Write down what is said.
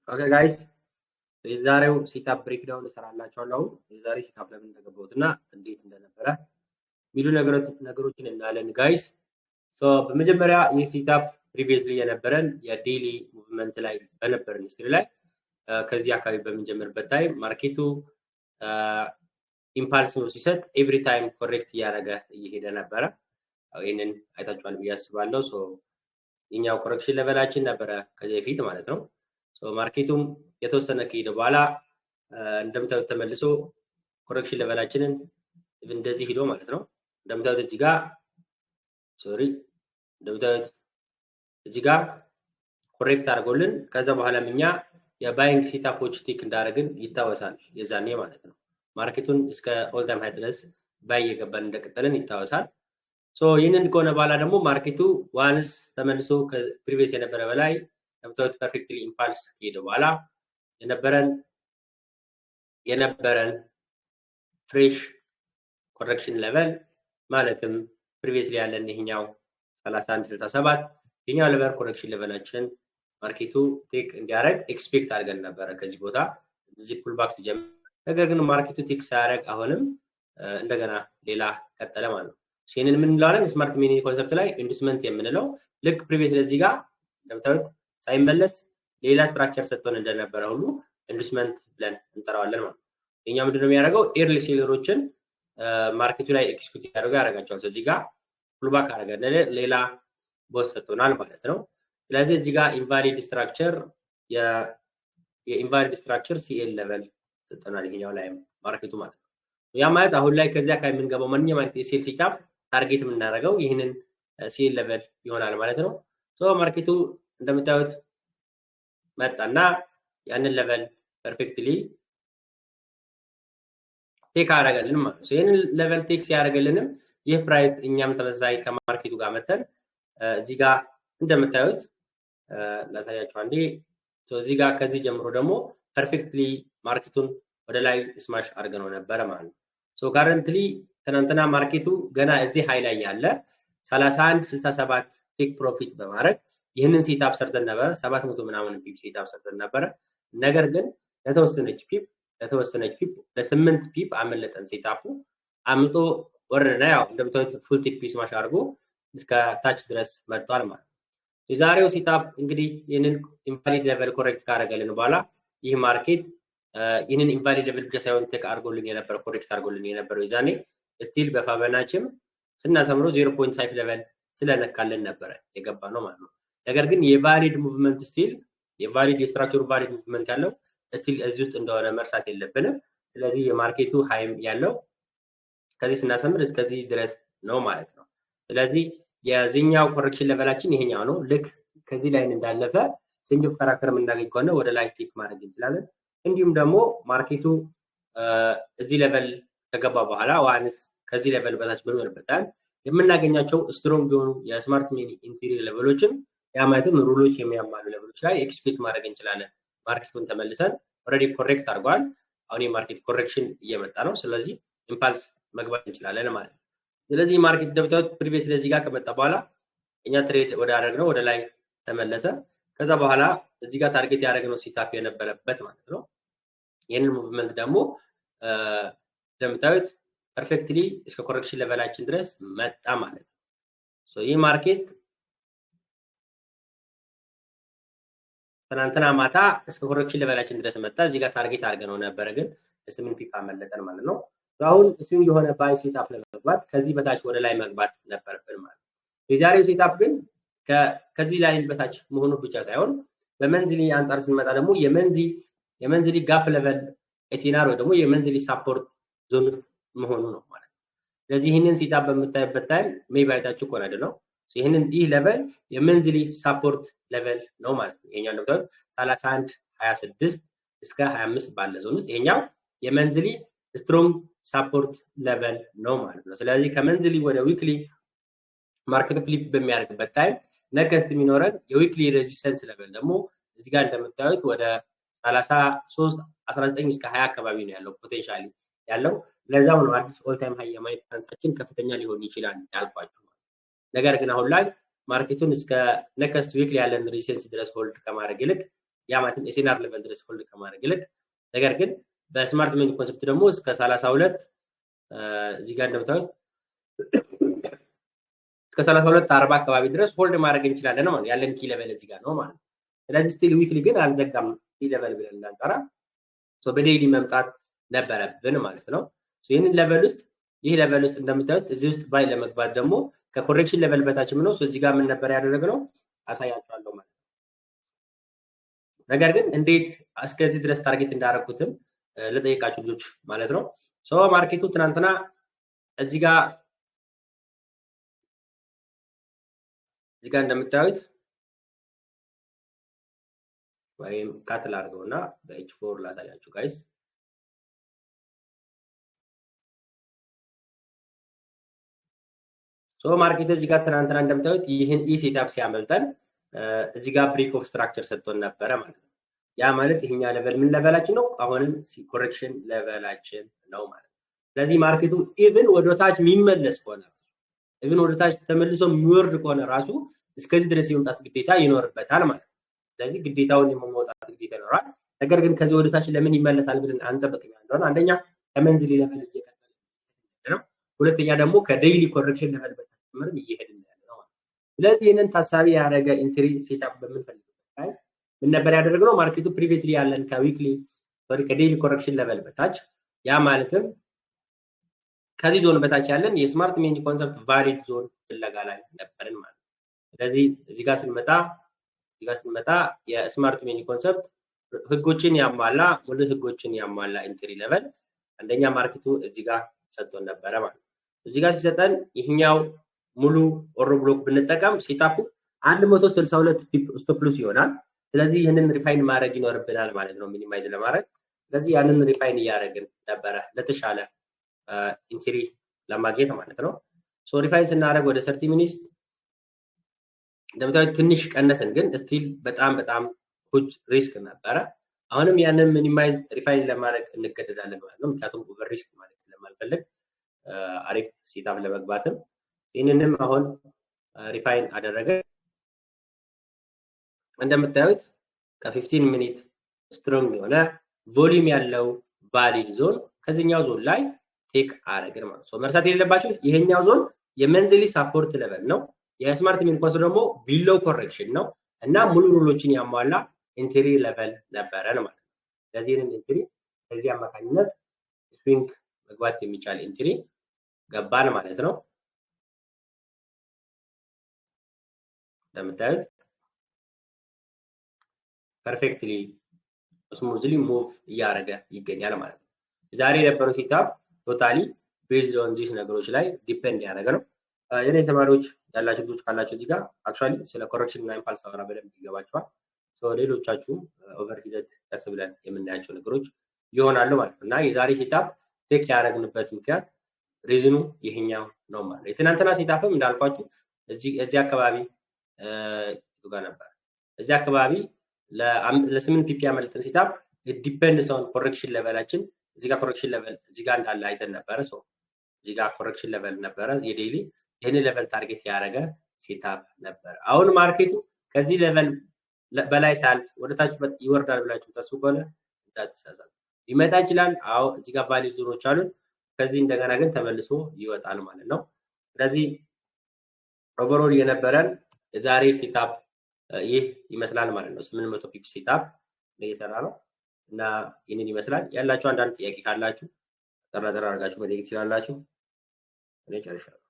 Okay guys, የዛሬው ሴትአፕ ብሬክዳውን እሰራላችኋለሁ። የዛሬ ሴትአፕ ለምን እንደገባሁትና እንዴት እንደነበረ ሚሉ ነገሮችን እናያለን ጋይስ። በመጀመሪያ የሴትአፕ ፕሪቪየስሊ የነበረን የዴሊ ሙቭመንት ላይ በነበረን ሂስትሪ ላይ ከዚህ አካባቢ በምንጀምርበት ታይም ማርኬቱ ኢምፓልስ ነው ሲሰጥ ኤቭሪ ታይም ኮሬክት እያደረገ እየሄደ ነበረ። ይሄንን አይታችኋል ብዬ አስባለሁ። የኛው ኮሬክሽን ሌቨላችን ነበረ ከዚህ በፊት ማለት ነው። ማርኬቱም የተወሰነ ከሄደ በኋላ እንደምታዩት ተመልሶ ኮሬክሽን ሌቨላችንን እንደዚህ ሄዶ ማለት ነው። እንደምታዩት እዚህ ጋር እንደምታዩት እዚህ ጋር ኮሬክት አድርጎልን ከዛ በኋላም እኛ የባይንግ ሴትአፖች ቲክ እንዳደረግን ይታወሳል የዛኔ ማለት ነው። ማርኬቱን እስከ ኦል ታይም ሃይ ድረስ ባይ የገባን እንደቀጠልን ይታወሳል። ይህንን ከሆነ በኋላ ደግሞ ማርኬቱ ዋንስ ተመልሶ ከፕሪቪየስ የነበረ በላይ እንደምታዩት ፐርፌክትሊ ኢምፓልስ ከሄደ በኋላ የነበረን ፍሬሽ ኮሬክሽን ሌቨል ማለትም ፕሪቪየስሊ ያለን ይሄኛው 3167 ይሄኛው ሌቨል ኮሬክሽን ሌቨላችን ማርኬቱ ቴክ እንዲያደርግ ኤክስፔክት አድርገን ነበረ ከዚህ ቦታ እዚህ ፑልባክ ሲጀምር። ነገር ግን ማርኬቱ ቴክ ሳያደርግ አሁንም እንደገና ሌላ ቀጠለ ማለት ነው። ይሄንን ምን እንለዋለን? ስማርት ሚኒ ኮንሰፕት ላይ ኢንዱስመንት የምንለው ልክ ፕሪቪየስ ለዚህ ጋር እንደምታዩት ሳይመለስ ሌላ ስትራክቸር ሰጥቶን እንደነበረ ሁሉ ኢንዱስመንት ብለን እንጠራዋለን ማለት ነው። የኛ ምንድነው የሚያደርገው? ኤርሊ ሴለሮችን ማርኬቱ ላይ ኤክስኪዩት ያደርጋቸዋል። እዚህ ጋር ፑልባክ አደረገ ሌላ ቦስ ሰጥቶናል ማለት ነው። ስለዚህ እዚህ ጋር ኢንቫሊድ ስትራክቸር የኢንቫሊድ ስትራክቸር ሲኤል ሌቨል ሰጥቶናል ይሄኛው ላይ ማርኬቱ ማለት ነው። ያ ማለት አሁን ላይ ከዚያ አካባቢ የምንገባው ማንኛውም አይነት የሴል ሴትአፕ ታርጌት የምናደርገው ይህንን ሲኤል ሌቨል ይሆናል ማለት ነው። ማርኬቱ እንደምታዩት መጣና ያንን ሌቨል ፐርፌክትሊ ቴክ አደረገልን ማለት ነው። ይሄንን ሌቨል ቴክ ሲያደርግልንም ይህ ፕራይስ እኛም ተመሳሳይ ከማርኬቱ ጋር መተን እዚህ ጋር እንደምታዩት ላሳያችሁ አንዴ። እዚህ ጋር ከዚህ ጀምሮ ደግሞ ፐርፌክትሊ ማርኬቱን ወደ ላይ ስማሽ አድርገነው ነበረ ማለት ነው። ካረንትሊ ትናንትና ማርኬቱ ገና እዚህ ሃይ ላይ ያለ 3167 ቴክ ፕሮፊት በማድረግ ይህንን ሴትአፕ ሰርተን ነበረ 700 ምናምን ፒፕ ሴትአፕ ሰርተን ነበረ። ነገር ግን ለተወሰነች ፒፕ ለ8 ፒፕ አመለጠን። ሴትአፑ አምልጦ ወረደና ያው እንደምታዩት ፉል ቲፕ ስማሽ አድርጎ እስከ ታች ድረስ መጥቷል ማለት ነው። የዛሬው ሴትአፕ እንግዲህ ይህንን ኢንቫሊድ ሌቨል ኮሬክት ካደረገልን በኋላ ይህ ማርኬት ይህንን ኢንቫሊድ ሌቨል ብቻ ሳይሆን ቴክ አድርጎልን የነበረው ኮሬክት አድርጎልን የነበረው የዛኔ ስቲል በፋበናችም ስናሰምረው 0.5 ሌቨል ስለነካልን ነበረ የገባ ነው ማለት ነው። ነገር ግን የቫሊድ ሙቭመንት ስቲል የቫሊድ የስትራክቸሩ ቫሊድ ሙቭመንት ያለው ስቲል እዚህ ውስጥ እንደሆነ መርሳት የለብንም። ስለዚህ የማርኬቱ ሃይም ያለው ከዚህ ስናሰምር እስከዚህ ድረስ ነው ማለት ነው። ስለዚህ የዚህኛው ኮሬክሽን ሌቨላችን ይሄኛው ነው። ልክ ከዚህ ላይ እንዳለፈ ቼንጅ ኦፍ ካራክተር የምናገኝ ከሆነ ወደ ላይ ቲክ ማድረግ እንችላለን። እንዲሁም ደግሞ ማርኬቱ እዚህ ሌቨል ከገባ በኋላ ዋንስ ከዚህ ሌቨል በታች በሚሆንበት የምናገኛቸው ስትሮንግ የሆኑ የስማርት ሚኒ ኢንቴሪየር ሌቨሎችን ያ ማለትም ሩሎች የሚያማሉ ሌቨሎች ላይ ኤክስፔክት ማድረግ እንችላለን። ማርኬቱን ተመልሰን ኦልሬዲ ኮሬክት አድርጓል። አሁን የማርኬት ኮሬክሽን እየመጣ ነው። ስለዚህ ኢምፓልስ መግባት እንችላለን ማለት ነው። ስለዚህ ማርኬት እንደምታዩት ፕሪቪየስ ለዚህ ጋር ከመጣ በኋላ እኛ ትሬድ ወደ አደረግነው ወደ ላይ ተመለሰ። ከዛ በኋላ እዚህ ጋር ታርጌት ያደረግነው ሴትአፕ የነበረበት ማለት ነው። ይህንን ሙቭመንት ደግሞ እንደምታዩት ፐርፌክትሊ እስከ ኮሬክሽን ሌቨላችን ድረስ መጣ ማለት ነው። ይህ ማርኬት ትናንትና ማታ እስከ ኮሬክሽን ሌቨላችን ድረስ መጣ። እዚህ ጋር ታርጌት አድርገነው ነበረ ግን ለ8 ፒፕ አመለጠን ማለት ነው። አሁን እሱም የሆነ ባይ ሴትአፕ ለመግባት ከዚህ በታች ወደ ላይ መግባት ነበረብን ማለት ነው። የዛሬው ሴትአፕ ግን ከዚህ ላይ በታች መሆኑ ብቻ ሳይሆን በመንዝሊ አንጻር ስንመጣ ደግሞ የመንዝሊ ጋፕ ሌቨል ኤሲናር ወይ ደግሞ የመንዝሊ ሳፖርት ዞን ውስጥ መሆኑ ነው ማለት ነው። ስለዚህ ይህንን ሴትአፕ በምታዩበት ታይም ሜይ ባይታችሁ እኮ ነው ይህ ሌቨል የመንዝሊ ሳፖርት ሌቨል ነው ማለት ነው። ይሄኛው እንደምታዩት 3126 እስከ 25 ባለ ዞን ውስጥ ይሄኛው የመንዝሊ ስትሮንግ ሳፖርት ሌቨል ነው ማለት ነው። ስለዚህ ከመንዝሊ ወደ ዊክሊ ማርኬት ፍሊፕ በሚያደርግበት ታይም ነክስት የሚኖረን የዊክሊ ሬዚስተንስ ሌቨል ደግሞ እዚህ ጋር እንደምታዩት ወደ 33 19 እስከ 20 አካባቢ ነው ያለው ፖቴንሻሊ ያለው። ለዛው ነው አዲስ ኦል ታይም ሃይ የማየት ቻንሳችን ከፍተኛ ሊሆን ይችላል ያልኳችሁ። ነገር ግን አሁን ላይ ማርኬቱን እስከ ነክስት ዊክሊ ያለን ሪሴንስ ድረስ ሆልድ ከማድረግ ይልቅ ያ ማለትም ኤስኤንአር ሌቨል ድረስ ሆልድ ከማድረግ ይልቅ ነገር ግን በስማርት መኒ ኮንሰፕት ደግሞ እስከ 32 እዚህ ጋር እንደምታዩት እስከ 32 40 አካባቢ ድረስ ሆልድ ማድረግ እንችላለን ማለት ያለን ኪ ሌቨል እዚህ ጋር ነው ማለት። ስለዚህ ስቲል ዊክሊ ግን አልዘጋም ኪ ሌቨል ብለን እንዳንጠራ ሶ በዴይሊ መምጣት ነበረብን ማለት ነው። ሶ ይሄንን ሌቨል ውስጥ ይሄ ሌቨል ውስጥ እንደምታዩት እዚህ ውስጥ ባይ ለመግባት ደግሞ ከኮሬክሽን ሌቨል በታችም ነው። ሶ እዚህ ጋር ምን ነበር ያደረግነው አሳያችኋለሁ ማለት ነው። ነገር ግን እንዴት እስከዚህ ድረስ ታርጌት እንዳደረኩትም ለጠይቃችሁ ልጆች ማለት ነው። ሶ ማርኬቱ ትናንትና እዚህ ጋር እንደምታዩት ወይም ካትል አድርገውና በኤች4 ላሳያችሁ ጋይስ። ሶ ማርኬት እዚህ ጋር ትናንትና እንደምታዩት ይህን ኢ ሴትአፕ ሲያመልጠን እዚህ ጋር ብሬክ ኦፍ ስትራክቸር ሰጥቶን ነበረ ማለት ነው። ያ ማለት ይሄኛ ሌቨል ምን ሌቨላችን ነው? አሁንም ኮሬክሽን ሌቨላችን ነው ማለት ነው። ስለዚህ ማርኬቱ ኢቭን ወደ ታች የሚመለስ ከሆነ ኢቭን ወደ ታች ተመልሶ የሚወርድ ከሆነ ራሱ እስከዚህ ድረስ የመምጣት ግዴታ ይኖርበታል ማለት ነው። ስለዚህ ግዴታውን የመውጣት ግዴታ ይኖራል። ነገር ግን ከዚህ ወደ ታች ለምን ይመለሳል ብለን አንጠብቅም ያለውን አንደኛ ከመንዝሊ ሌቨል እየቀጠለ ነው፣ ሁለተኛ ደግሞ ከዴይሊ ኮሬክሽን ሌቨል በተጨማሪ እየሄድን ያለው ማለት ነው። ስለዚህ ይሄንን ታሳቢ ያደረገ ኢንትሪ ሴትአፕ በምንፈልግበት ላይ ምን ነበር ያደረግነው? ማርኬቱ ፕሪቪየስሊ ያለን ከዊክሊ ከዴይሊ ኮሬክሽን ሌቨል በታች ያ ማለትም ከዚህ ዞን በታች ያለን የስማርት መኒ ኮንሰፕት ቫሊድ ዞን ፍለጋ ላይ ነበርን ማለት ነው። ስለዚህ እዚህ ጋር ስንመጣ የስማርት መኒ ኮንሰፕት ህጎችን ያሟላ ሙሉ ህጎችን ያሟላ ኢንትሪ ሌቨል አንደኛ ማርኬቱ እዚህ ጋር ሰጥቶን ነበረ ማለት ነው። እዚህ ጋር ሲሰጠን ይሄኛው ሙሉ ኦሮ ብሎክ ብንጠቀም ሴታፑ 162 ስቶፕ ሎስ ይሆናል። ስለዚህ ይሄንን ሪፋይን ማድረግ ይኖርብናል ማለት ነው ሚኒማይዝ ለማድረግ። ስለዚህ ያንን ሪፋይን እያደረግን ነበረ ለተሻለ ኢንትሪ ለማግኘት ማለት ነው። ሶ ሪፋይን ስናደርግ ወደ 30 ሚኒትስ እንደምታዩት ትንሽ ቀነስን፣ ግን ስቲል በጣም ሁጅ ሪስክ ነበረ። አሁንም ያንን ሚኒማይዝ ሪፋይን ለማድረግ እንገደዳለን ማለት ነው። ምክንያቱም ኦቨር ሪስክ ማለት ስለማልፈልግ አሪፍ ሴታፕ ለመግባትም ይህንንም አሁን ሪፋይን አደረገ። እንደምታዩት ከ15 ሚኒት ስትሮንግ የሆነ ቮሊዩም ያለው ቫሊድ ዞን ከዚህኛው ዞን ላይ ቴክ አደረግን ማለት ነው። መርሳት የሌለባችሁ ይሄኛው ዞን የመንዝሊ ሳፖርት ሌቨል ነው። የስማርት መኒ ኮንሰፕት ደግሞ ቢሎ ኮሬክሽን ነው እና ሙሉ ሩሎችን ያሟላ ኢንትሪ ሌቨል ነበረን ማለት ነው። ስለዚህ ይሄንን ኢንትሪ በዚህ አማካኝነት ስዊንግ መግባት የሚቻል ኢንትሪ ገባን ማለት ነው። እንደምታዩት ፐርፌክትሊ ስሙዝሊ ሙቭ እያደረገ ይገኛል ማለት ነው። ዛሬ የነበረው ሴታፕ ቶታሊ ቤዝድ ኦን ዚስ ነገሮች ላይ ዲፔንድ ያደረገ ነው። የኔ ተማሪዎች ያላችሁ ልጆች ካላችሁ እዚህ ጋር አክቹአሊ ስለ ኮሬክሽን እና ኢምፓልስ አወራ በደንብ ይገባችኋል። ሶ ሌሎቻችሁ ኦቨር ሂደት ቀስ ብለን የምናያቸው ነገሮች ይሆናሉ ማለት ነው። እና የዛሬ ሴታፕ ቴክ ያደረግንበት ምክንያት ሪዝኑ ይሄኛው ነው ማለት ነው። የትናንትና ሴታፕም እንዳልኳችሁ እዚህ አካባቢ ጋር ነበር። እዚህ አካባቢ ለ8 ፒፒ ያመለጠን ሴታፕ ዲፔንድስ ኦን ኮሬክሽን ሌቨላችን እዚህ ጋር ኮሬክሽን ሌቨል እዚህ ጋር እንዳለ አይተን ነበረ። ሶ እዚህ ጋር ኮሬክሽን ሌቨል ነበረ የዴይሊ ይሄንን ሌቨል ታርጌት ያደረገ ሴታፕ ነበር። አሁን ማርኬቱ ከዚህ ሌቨል በላይ ሳልፍ ወደ ታች ይወርዳል ብላችሁ ተስፋ ከሆነ እንዳትሳሳቱ። ሊመጣ ይችላል። አዎ እዚህ ጋር ቫሊድ ዞኖች አሉ። ከዚህ እንደገና ግን ተመልሶ ይወጣል ማለት ነው። ስለዚህ ኦቨርኦል የነበረን የዛሬ ሴታፕ ይህ ይመስላል ማለት ነው። 800 ፒፕ ሴታፕ እየሰራ ነው እና ይህንን ይመስላል። ያላችሁ አንዳንድ ጥያቄ ካላችሁ ጠራ አድርጋችሁ መጠየቅ ትችላላችሁ። እኔ ጨርሻለሁ።